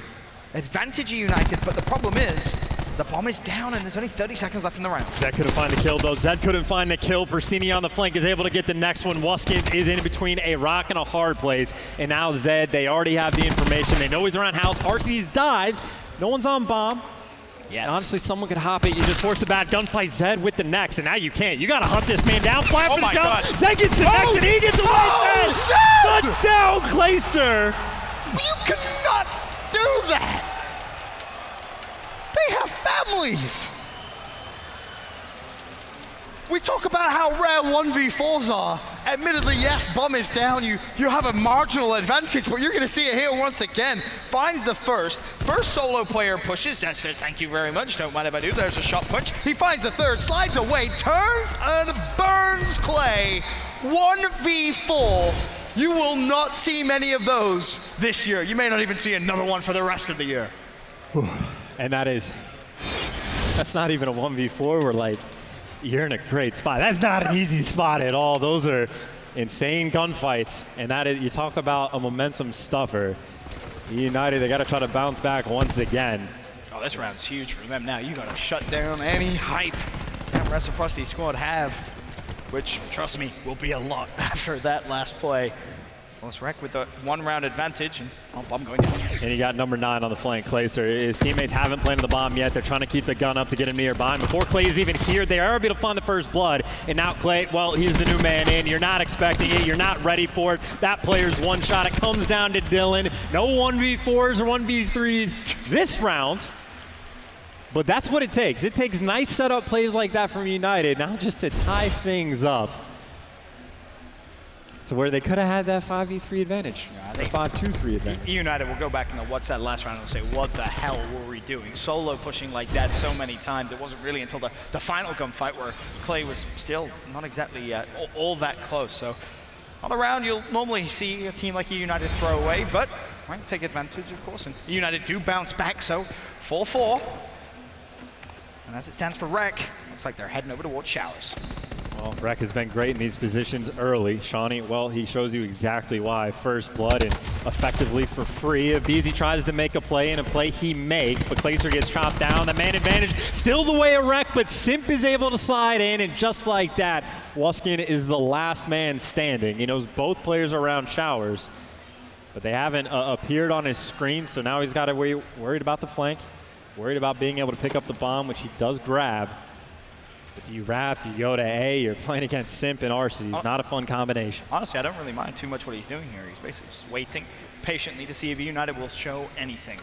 Advantage eUnited, but the problem is, the bomb is down and there's only 30 seconds left in the round. Zed couldn't find the kill though. Zed couldn't find the kill. Persini on the flank is able to get the next one. Wuskins is in between a rock and a hard place. And now Zed, they already have the information. They know he's around house. RC's dies. No one's on bomb. Yeah. And honestly, someone could hop it. You just force the bad gunfight. Zed with the next, and now you can't. You gotta hunt this man down. Fly for the jump. Zed gets the next, and he gets away. Touchdown, Clayster. You cannot do that. They have families. We talk about how rare 1v4s are. Admittedly, yes, bomb is down. You have a marginal advantage, but you're going to see it here once again. Finds the first solo player pushes. Says, thank you very much. Don't mind if I do. There's a shot punch. He finds the third, slides away, turns and burns Clay. 1v4. You will not see many of those this year. You may not even see another one for the rest of the year. And that's not even a 1v4. We're like, you're in a great spot. That's not an easy spot at all. Those are insane gunfights. And that is, you talk about a momentum stuffer. United, they got to try to bounce back once again. Oh, this round's huge for them now. You got to shut down any hype that Reciprocity squad have, which, trust me, will be a lot after that last play. Well, it's Rec with the 1-round advantage, and I'm going down. And he got number 9 on the flank, Clayster. His teammates haven't planted the bomb yet. They're trying to keep the gun up to get him nearby. And before Clay is even here, they are able to find the first blood. And now Clay, well, he's the new man in. You're not expecting it. You're not ready for it. That player's one shot. It comes down to Dylan. No 1v4s or 1v3s this round. But that's what it takes. It takes nice setup plays like that from United, now just to tie things up to where they could have had that 5v3 advantage, or 5-2-3 advantage. eUnited will go back and watch that last round and say, what the hell were we doing? Solo pushing like that so many times. It wasn't really until the final gunfight where Clay was still not exactly all that close. So on the round, you'll normally see a team like eUnited throw away, but might take advantage, of course. And eUnited do bounce back, so 4-4. And as it stands for Rec, looks like they're heading over towards Showers. Well, Rec has been great in these positions early. Shawnee, well, he shows you exactly why. First blood and effectively for free. Beezy tries to make a play, and a play he makes, but Clayster gets chopped down. The man advantage still the way of Rec, but Simp is able to slide in, and just like that, Wuskin is the last man standing. He knows both players are around Showers, but they haven't appeared on his screen, so now he's got to be worried about the flank, worried about being able to pick up the bomb, which he does grab. But do you wrap? Do you go to A? You're playing against Simp and RC. It's not a fun combination. Honestly, I don't really mind too much what he's doing here. He's basically just waiting patiently to see if United will show anything.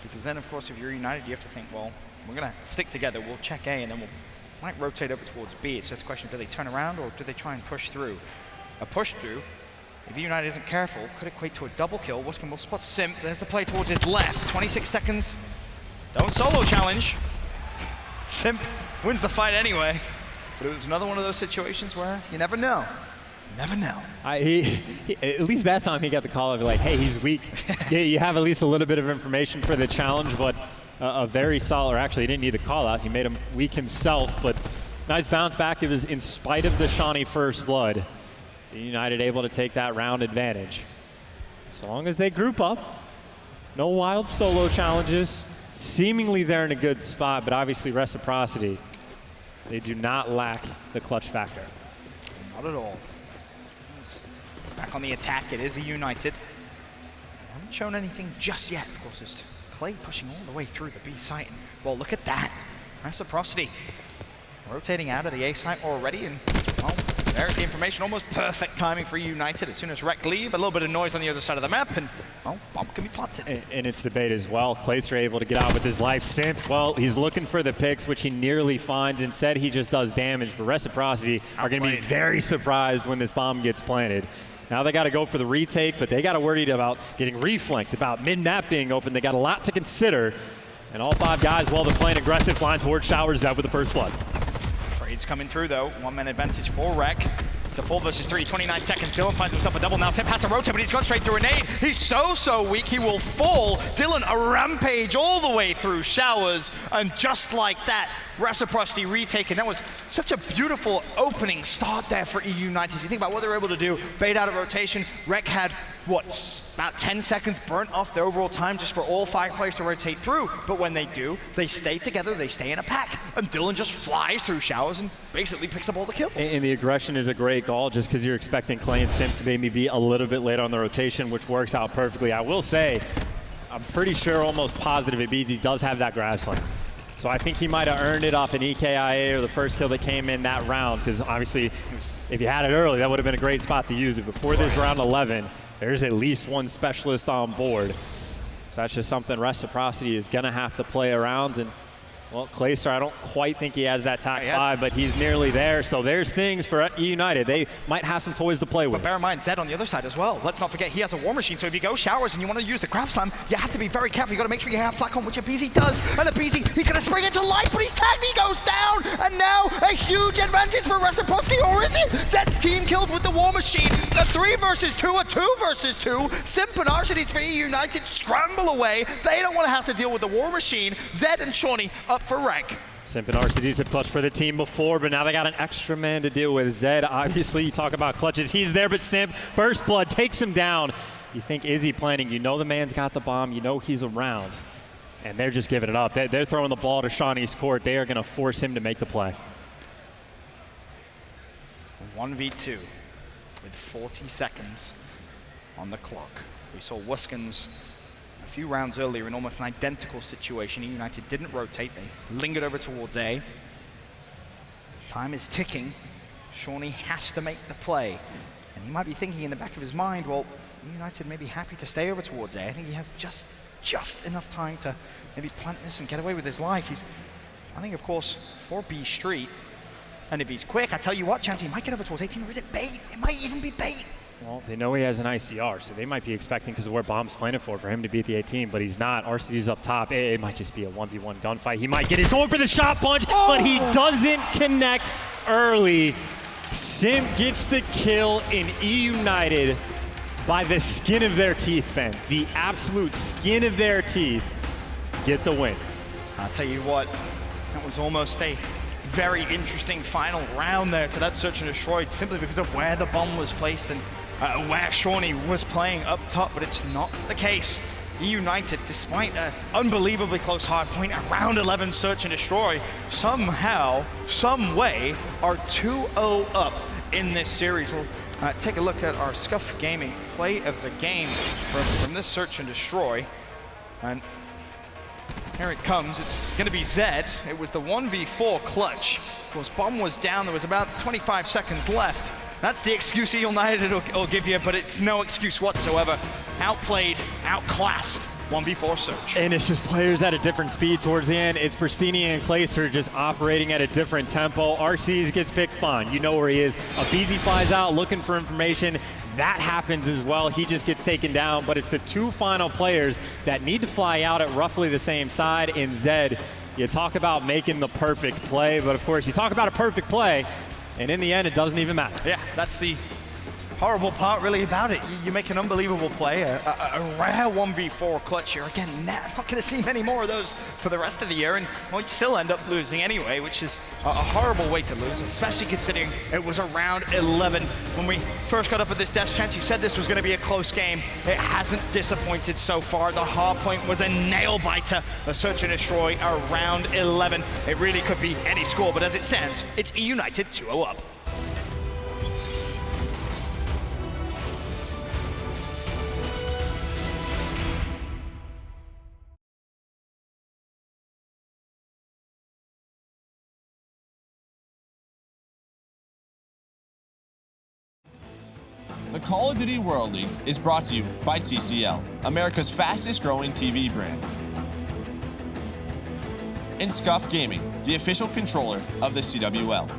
Because then, of course, if you're United, you have to think, well, we're going to stick might check A, and then might rotate over towards B. It's just a question, do they turn around or do they try and push through? A push through, if United isn't careful, could equate to a double kill. Wuskin will spot Simp. There's the play towards his left. 26 seconds. Don't solo challenge. Simp wins the fight anyway, but it was another one of those situations where you never know. You never know. At least that time he got the call of like, hey, he's weak. Yeah, you have at least a little bit of information for the challenge, but a very solid, or actually he didn't need the call out. He made him weak himself, but nice bounce back. It was in spite of the Shawnee first blood. United able to take that round advantage. As long as they group up, no wild solo challenges. Seemingly they're in a good spot, but obviously Reciprocity, they do not lack the clutch factor. Not at all. Back on the attack, it is eUnited. Haven't shown anything just yet. Of course, there's Clay pushing all the way through the B site. And, well, look at that. Reciprocity rotating out of the A site already, and well, there's the information. Almost perfect timing for eUnited. As soon as Rec leave, a little bit of noise on the other side of the map, and well, bomb can be planted. And it's the bait as well. Clayster able to get out with his life. Simp, well, he's looking for the picks, which he nearly finds. Instead, he just does damage. But Reciprocity are going to be very surprised when this bomb gets planted. Now they got to go for the retake, but they got to worry about getting reflanked, about mid-map being open. They got a lot to consider. And all 5 guys, while they're playing aggressive, flying towards Showers out with the first blood. Trades coming through though. 1-man advantage for Rec. It's a 4 versus 3, 29 seconds. Dylan finds himself a double now. Simp has to rotate, but he's gone straight through a nade. He's so weak, he will fall. Dylan, a rampage all the way through Showers. And just like that, Reciprocity retaken. That was such a beautiful opening start there for eUnited. You think about what they were able to do. Bait out of rotation. Rec had, what, about 10 seconds burnt off the overall time just for all 5 players to rotate through. But when they do, they stay together, they stay in a pack. And Dylan just flies through Showers and basically picks up all the kills. And the aggression is a great call just because you're expecting Clay and Simp to maybe be a little bit later on the rotation, which works out perfectly. I will say, I'm pretty sure, almost positive, Beezy does have that grab slam. So I think he might have earned it off an EKIA or the first kill that came in that round, because obviously if you had it early, that would have been a great spot to use it. Before this round 11, there's at least 1 specialist on board. So that's just something Reciprocity is going to have to play around. And well, Clayster, I don't quite think he has that TAC 5, but he's nearly there. So there's things for eUnited. They might have some toys to play with. But bear in mind, Zed on the other side as well. Let's not forget, he has a War Machine. So if you go Showers and you want to use the Grab Slam, you have to be very careful. You got to make sure you have flak on, which a BZ does. And a BZ, he's going to spring into life, but he's tagged, he goes down. And now a huge advantage for Reciprocity, or is it? Zed's team killed with the War Machine. A 3 versus 2, a 2 versus 2. Simp and Architects for eUnited scramble away. They don't want to have to deal with the War Machine. Zed and Shawnee up for Rec. Simp and RCDs have clutched for the team before, but now they got an extra man to deal with. Zed, obviously, you talk about clutches. He's there, but Simp, first blood, takes him down. You think, is he planning? You know the man's got the bomb. You know he's around. and they're just giving it up. They're throwing the ball to Shawnee's court. They are going to force him to make the play. 1v2 with 40 seconds on the clock. We saw Wuskins a few rounds earlier in almost an identical situation. eUnited didn't rotate. They lingered over towards A. Time is ticking. Shawnee has to make the play. And he might be thinking in the back of his mind, well, eUnited may be happy to stay over towards A. I think he has just enough time to maybe plant this and get away with his life. He's, I think, of course, for B Street. And if he's quick, I tell you what, chance he might get over towards 18, or is it bait? It might even be bait. Well, they know he has an ICR, so they might be expecting, because of where Bomb's planning for him to be at the 18, but he's not. RCD's up top. It might just be a 1v1 gunfight. He might get it. He's going for the shot punch, but he doesn't connect early. Simp gets the kill in eUnited by the skin of their teeth, Ben. The absolute skin of their teeth get the win. I'll tell you what, that was almost a very interesting final round there to that search and destroy, simply because of where the bomb was placed and where Shawnee was playing up top, but it's not the case. eUnited, despite an unbelievably close hard point, a round 11 search and destroy, somehow, some way, are 2-0 up in this series. We'll take a look at our Scuff Gaming play of the game from this search and destroy. And here it comes. It's going to be Zed. It was the 1v4 clutch. Of course, bomb was down. There was about 25 seconds left. That's the excuse eUnited will give you, but it's no excuse whatsoever. Outplayed, outclassed, 1v4 search. And it's just players at a different speed towards the end. It's Pristini and Clayster just operating at a different tempo. RCs gets picked, fine. You know where he is. Abizi flies out looking for information. That happens as well. He just gets taken down, but it's the two final players that need to fly out at roughly the same side. In Zed, you talk about making the perfect play, but of course you talk about a perfect play, and in the end, it doesn't even matter. Yeah, that's the horrible part really about it. You make an unbelievable play, a rare 1v4 clutch here. Again, not going to see many more of those for the rest of the year, and well, you still end up losing anyway, which is a horrible way to lose, especially considering it was around 11. When we first got up at this desk, Chance, you said this was going to be a close game. It hasn't disappointed so far. The hard point was a nail-biter. The search and destroy around 11. It really could be any score, but as it stands, it's eUnited 2-0 up. The Call of Duty World League is brought to you by TCL, America's fastest growing TV brand. And Scuff Gaming, the official controller of the CWL.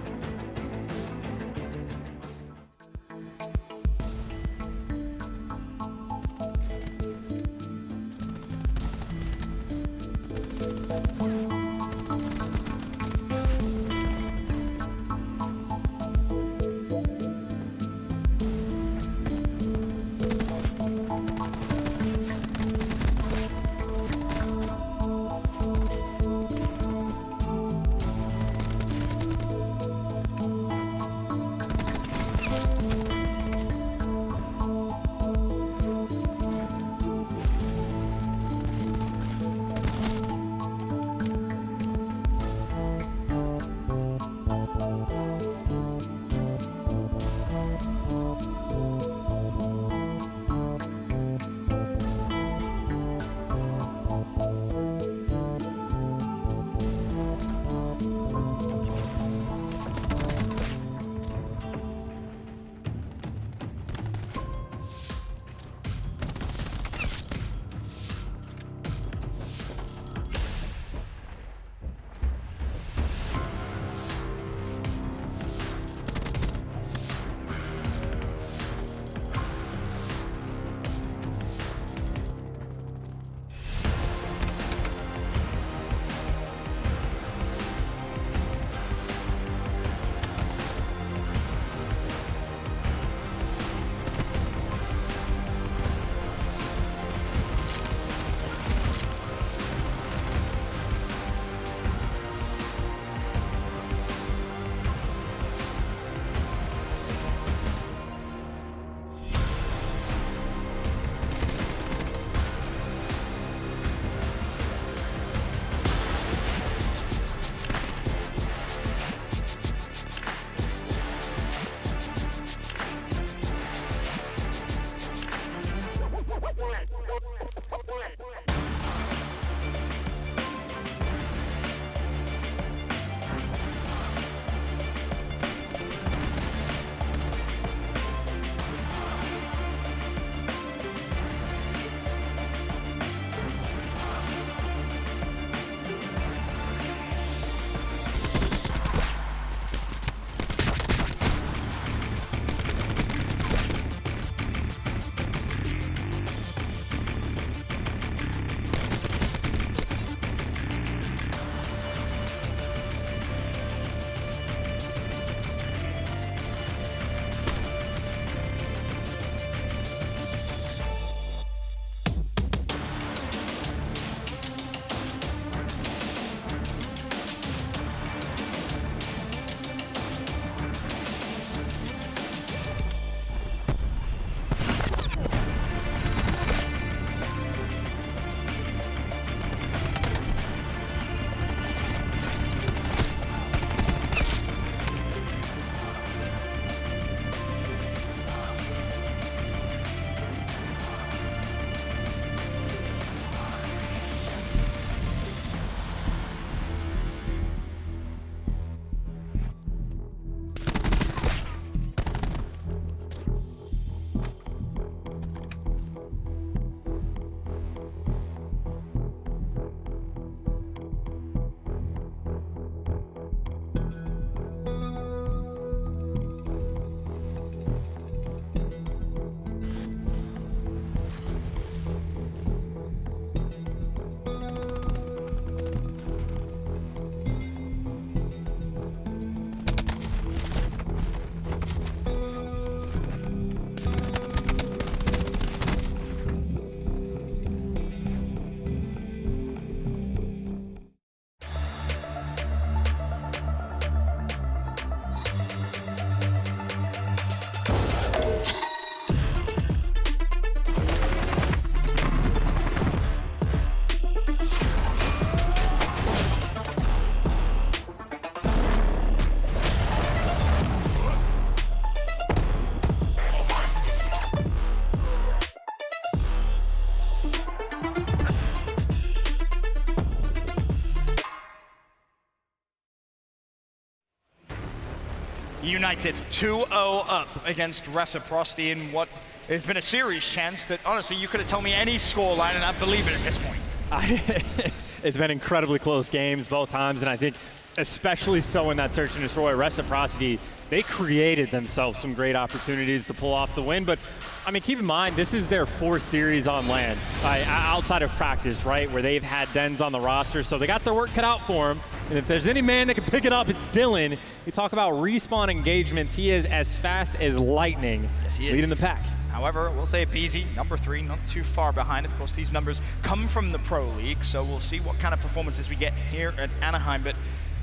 United 2-0 up against Reciprocity in what has been a series chance that, honestly, you could have told me any scoreline and I'd believe it at this point. It's been incredibly close games both times, and I think especially so in that search and destroy. Reciprocity, they created themselves some great opportunities to pull off the win, but I mean, keep in mind, this is their 4th series on land, outside of practice, right, where they've had Dens on the roster, so they got their work cut out for them. And if there's any man that can pick it up, it's Dylan. You talk about respawn engagements, he is as fast as lightning, yes, he is. Leading the pack. However, we'll say BZ, number 3, not too far behind. Of course, these numbers come from the Pro League, so we'll see what kind of performances we get here at Anaheim. But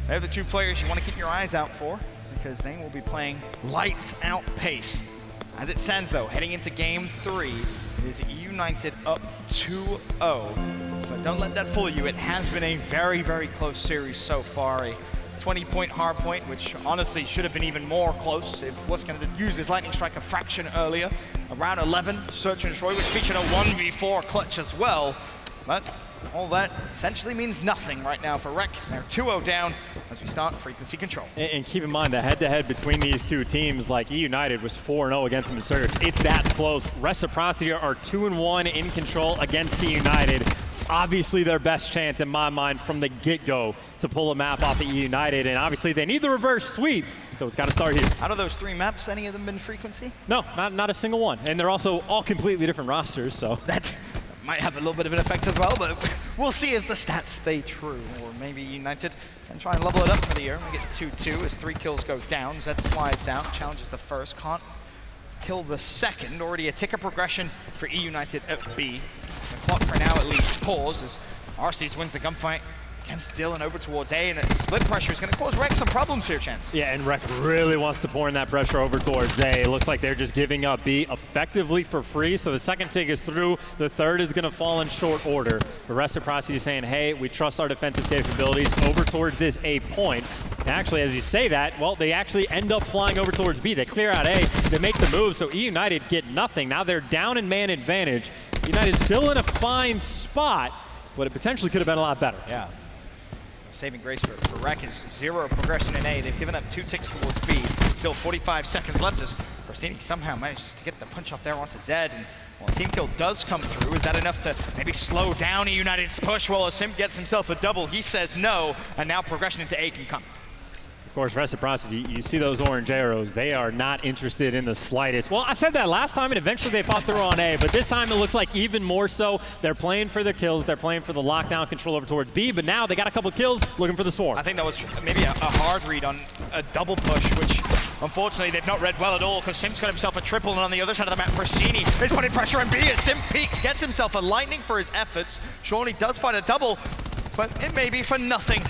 they're the 2 players you want to keep your eyes out for, because they will be playing lights out pace. As it stands, though, heading into Game 3, it is eUnited up 2-0. But don't let that fool you. It has been a very, very close series so far. A 20-point hard point, which honestly should have been even more close if was going to use his lightning strike a fraction earlier. Around 11, Search and Destroy, which featured a 1v4 clutch as well. But all that essentially means nothing right now for Rec. They're 2-0 down as we start frequency control. And keep in mind, the head-to-head between these 2 teams, like eUnited was 4-0 against them in Search. It's that close. Reciprocity are 2-1 in control against eUnited. Obviously their best chance in my mind from the get-go to pull a map off of eUnited, and obviously they need the reverse sweep, so it's got to start here. Out of those 3 maps, any of them been frequency? No, not a single one, and they're also all completely different rosters, so. That might have a little bit of an effect as well, but we'll see if the stats stay true, or maybe United can try and level it up for the year. We get 2-2 as 3 kills go down. Zed slides out, challenges the first, can't kill the second. Already a ticker progression for eUnited at B. The clock for now at least pause as Arceus wins the gunfight against Dylan over towards A, and a split pressure is going to cause Rec some problems here, Chance. Yeah, and Rec really wants to pour in that pressure over towards A. It looks like they're just giving up B effectively for free, so the second tick is through. The third is going to fall in short order. The Reciprocity is saying, hey, we trust our defensive capabilities over towards this A point. And actually, as you say that, well, they actually end up flying over towards B. They clear out A, they make the move, so eUnited get nothing. Now they're down in man advantage. United's still in a fine spot, but it potentially could have been a lot better. Yeah. Saving grace for Rec is 0 progression in A. They've given up 2 ticks towards B. Still 45 seconds left as Brasini somehow manages to get the punch off there onto Zed. And while team kill does come through, is that enough to maybe slow down eUnited's push while a Simp gets himself a double? He says no, and now progression into A can come. Of course, Reciprocity, you see those orange arrows, they are not interested in the slightest. Well, I said that last time, and eventually they fought through on A, but this time it looks like even more so. They're playing for their kills, they're playing for the lockdown control over towards B, but now they got a couple kills looking for the swarm. I think that was maybe a hard read on a double push, which unfortunately they've not read well at all, because Simp's got himself a triple, and on the other side of the map, Brasini is putting pressure on B as Simp peeks, gets himself a lightning for his efforts. Shawnee does find a double, but it may be for nothing.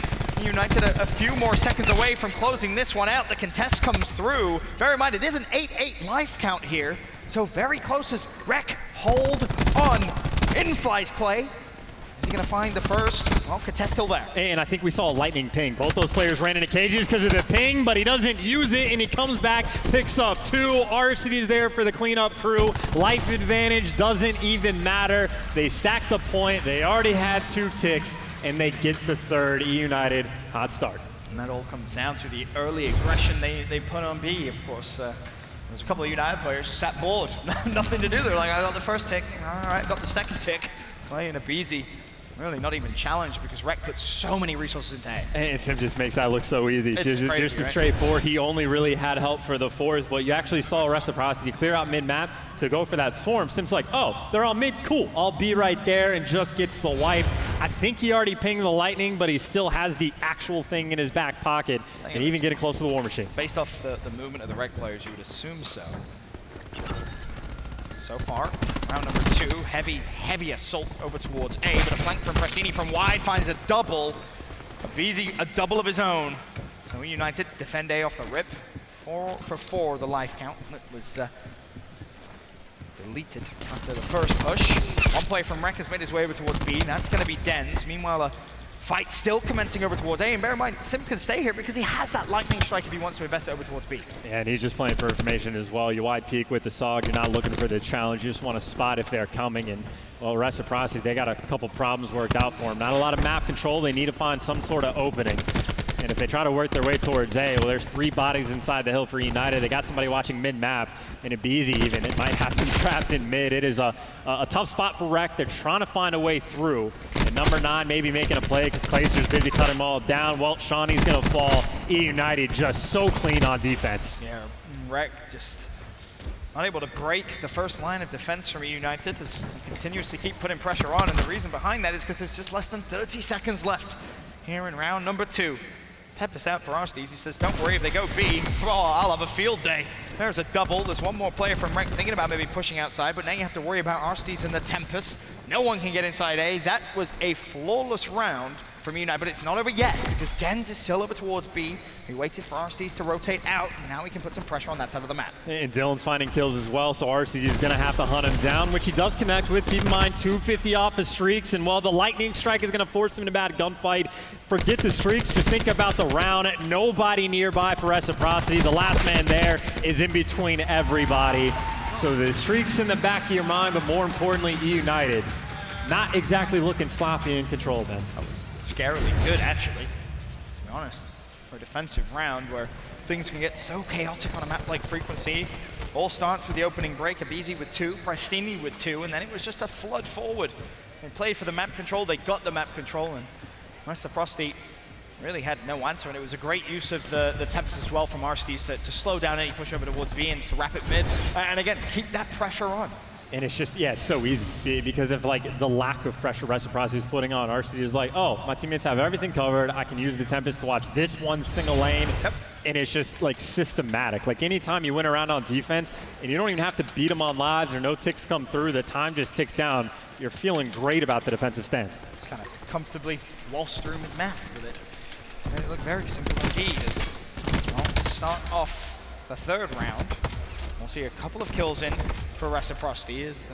United a few more seconds away from closing this one out. The contest comes through. Bear in mind, it is an 8-8 life count here, so very close as Rec hold on. In flies Clay. Is he gonna find the first? Well, contest still there. And I think we saw a lightning ping. Both those players ran into cages because of the ping, but he doesn't use it, and he comes back, picks up 2. Arcity's there for the cleanup crew. Life advantage doesn't even matter. They stack the point. They already had 2 ticks, and they get the third. eUnited, hot start. And that all comes down to the early aggression they put on B, of course. There's a couple of United players who sat bored. Nothing to do. They're like, I got the first tick. All right, got the second tick. Playing a BZ. Really not even challenged because Rec puts so many resources into A. And Sim just makes that look so easy. It's crazy, just a right? straight 4. He only really had help for the 4s, but you actually saw Reciprocity clear out mid-map to go for that swarm. Sim's like, oh, they're all mid, cool. I'll be right there, and just gets the wipe. I think he already pinged the lightning, but he still has the actual thing in his back pocket, and even getting close to the war machine. Based off the movement of the Rec players, you would assume so. So far, round number 2, heavy assault over towards A, but a flank from Brasini from wide finds a double. A BZ, a double of his own. So eUnited defend A off the rip. 4 for 4, the life count. That was deleted after the first push. One play from Rec has made his way over towards B. That's going to be Dens. Meanwhile, a fight still commencing over towards A, and bear in mind, Sim can stay here because he has that lightning strike if he wants to invest it over towards B. And he's just playing for information as well. You wide peek with the SOG, you're not looking for the challenge, you just want to spot if they're coming. And well, Reciprocity, they got a couple problems worked out for them. Not a lot of map control, they need to find some sort of opening. And if they try to work their way towards A, well, there's 3 bodies inside the hill for United. They got somebody watching mid-map, and it'd be easy even. It might have to be trapped in mid. It is a tough spot for Rec. They're trying to find a way through. And number 9 maybe making a play because Clayster's busy cutting them all down. Well, Shawnee's going to fall. eUnited just so clean on defense. Yeah, Rec just unable to break the first line of defense from eUnited as he continues to keep putting pressure on, and the reason behind that is because there's just less than 30 seconds left here in round number 2. Tempest out for Arstes. He says, don't worry, if they go B, oh, I'll have a field day. There's a double. There's one more player from Rec thinking about maybe pushing outside, but now you have to worry about Arstes and the Tempest. No one can get inside A. That was a flawless round from eUnited, but it's not over yet because Dens is still over towards B. He waited for Arstes to rotate out, and now he can put some pressure on that side of the map. And Dylan's finding kills as well, so Arstes is going to have to hunt him down, which he does connect with. Keep in mind, 250 off his streaks, and while the lightning strike is going to force him into a bad gunfight, forget the streaks, just think about the round. Nobody nearby for Reciprocity. The last man there is in between everybody. So the streaks in the back of your mind, but more importantly, eUnited not exactly looking sloppy in control, man. That was scarily good, actually, to be honest, for a defensive round where things can get so chaotic on a map like Frequency. All starts with the opening break, Abizi with 2, Prestini with 2, and then it was just a flood forward. They played for the map control, they got the map control, and Reciprocity really had no answer, and it was a great use of the Tempest as well from Arstes to slow down any push over towards B and to wrap it mid, and again, keep that pressure on. And it's just, yeah, it's so easy because of like the lack of pressure Reciprocity is putting on. Arstes is like, oh, my teammates have everything covered. I can use the Tempest to watch this one single lane. Yep. And it's just like systematic. Like anytime you win around on defense and you don't even have to beat them on lives or no ticks come through, the time just ticks down. You're feeling great about the defensive stand. Just kind of comfortably waltz through mid-map with it. And it looked very simple indeed as well, to start off the 3rd round. We'll see a couple of kills in for Reciprocity. Is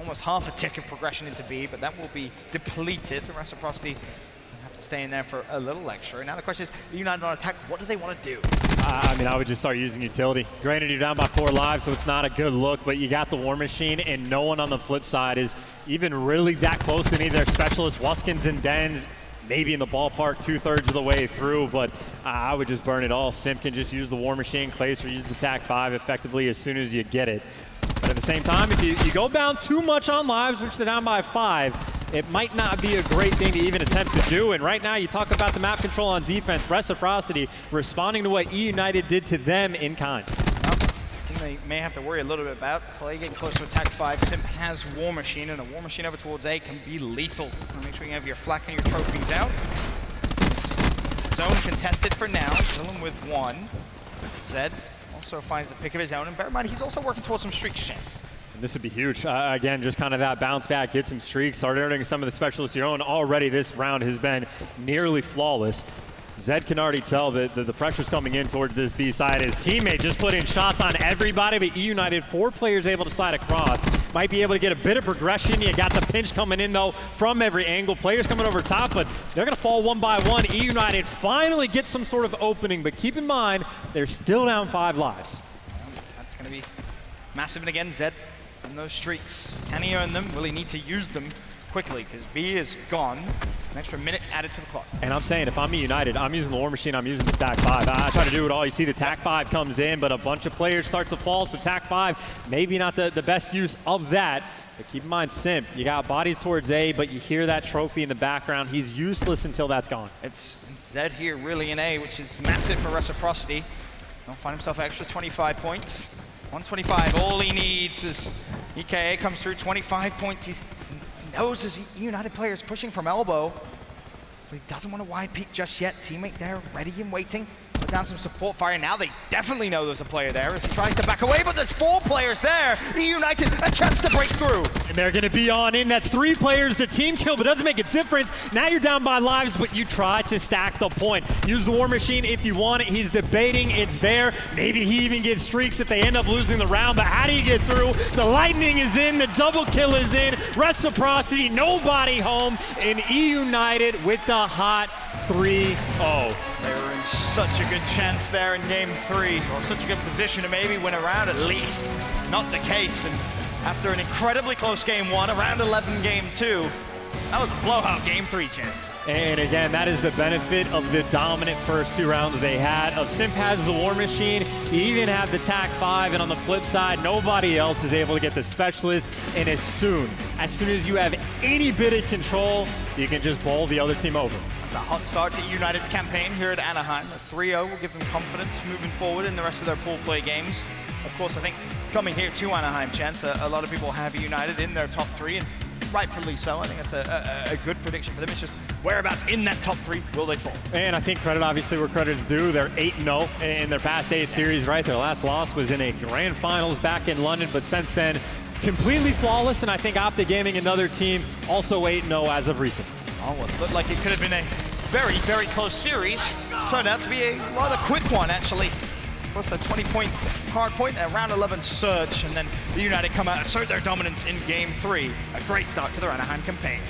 almost half a tick of progression into B, but that will be depleted. The Reciprocity will have to stay in there for a little extra. And now the question is, United on attack, what do they want to do? I mean, I would just start using utility. Granted, you're down by 4 lives, so it's not a good look, but you got the War Machine, and no one on the flip side is even really that close to any of their specialists. Wuskins and Dens, maybe in the ballpark 2/3 of the way through, but I would just burn it all. Simp can just use the War Machine. Clayster use the TAC 5 effectively as soon as you get it. But at the same time, if you go down too much on lives, which they're down by 5, it might not be a great thing to even attempt to do. And right now, you talk about the map control on defense, Reciprocity responding to what eUnited did to them in kind. They may have to worry a little bit about. Clay getting close to attack 5. Simp has War Machine, and a War Machine over towards A can be lethal. Make sure you have your flak and your trophies out. Zone contested for now. Dylan with 1. Zed also finds a pick of his own, and bear in mind, he's also working towards some streak chance. This would be huge. Again, just kind of that bounce back, get some streaks, start earning some of the specialists your own. Already this round has been nearly flawless. Zed can already tell that the pressure's coming in towards this B side. His teammate just put in shots on everybody, but eUnited, 4 players able to slide across. Might be able to get a bit of progression. You got the pinch coming in, though, from every angle. Players coming over top, but they're going to fall one by one. eUnited finally gets some sort of opening, but keep in mind, they're still down 5 lives. That's going to be massive, and again, Zed and those streaks. Can he earn them? Will he need to use them quickly? Because B is gone. An extra minute added to the clock. And I'm saying, if I'm eUnited, I'm using the War Machine, I'm using the TAC 5. I try to do it all. You see the TAC 5 comes in, but a bunch of players start to fall, so TAC 5, maybe not the best use of that. But keep in mind, Simp, you got bodies towards A, but you hear that trophy in the background. He's useless until that's gone. It's Zed here really in A, which is massive for Reciprocity. He'll find himself an extra 25 points. 125, all he needs is EKA comes through, 25 points. He knows his eUnited player is pushing from elbow, but he doesn't want to wide peek just yet. Teammate there, ready and waiting. Put down some support fire. Now they definitely know there's a player there as he tries to back away, but there's 4 players there. eUnited, a chance to break through. And they're going to be on in. That's 3 players, the team kill, but doesn't make a difference. Now you're down by lives, but you try to stack the point. Use the War Machine if you want it. He's debating. It's there. Maybe he even gets streaks if they end up losing the round, but how do you get through? The lightning is in. The double kill is in. Reciprocity, nobody home. And eUnited with the hot 3-0. They were in such a good chance there in game 3, or such a good position to maybe win a round at least. Not the case, and after an incredibly close game 1, around 11 game 2, That was a blowout game 3 chance. And again, that is the benefit of the dominant first 2 rounds they had. Of Simp has the War Machine, you even have the TAC 5, and on the flip side, nobody else is able to get the Specialist. And as soon as you have any bit of control, you can just bowl the other team over. It's a hot start to eUnited's campaign here at Anaheim. A 3-0 will give them confidence moving forward in the rest of their pool play games. Of course, I think coming here to Anaheim, Chance, a lot of people have eUnited in their top 3, and rightfully so. I think that's a good prediction for them. It's just whereabouts in that top 3 will they fall? And I think credit, obviously, where credit is due. They're 8-0 in their past 8 series, right? Their last loss was in a grand finals back in London, but since then, completely flawless. And I think Optic Gaming, another team, also 8-0 as of recent. Oh, well, it looked like it could have been a very, very close series. Turned out to be a rather quick one, actually. What's that 20-point hard point, a round 11 surge, and then the United come out, assert their dominance in game 3. A great start to their Anaheim campaign.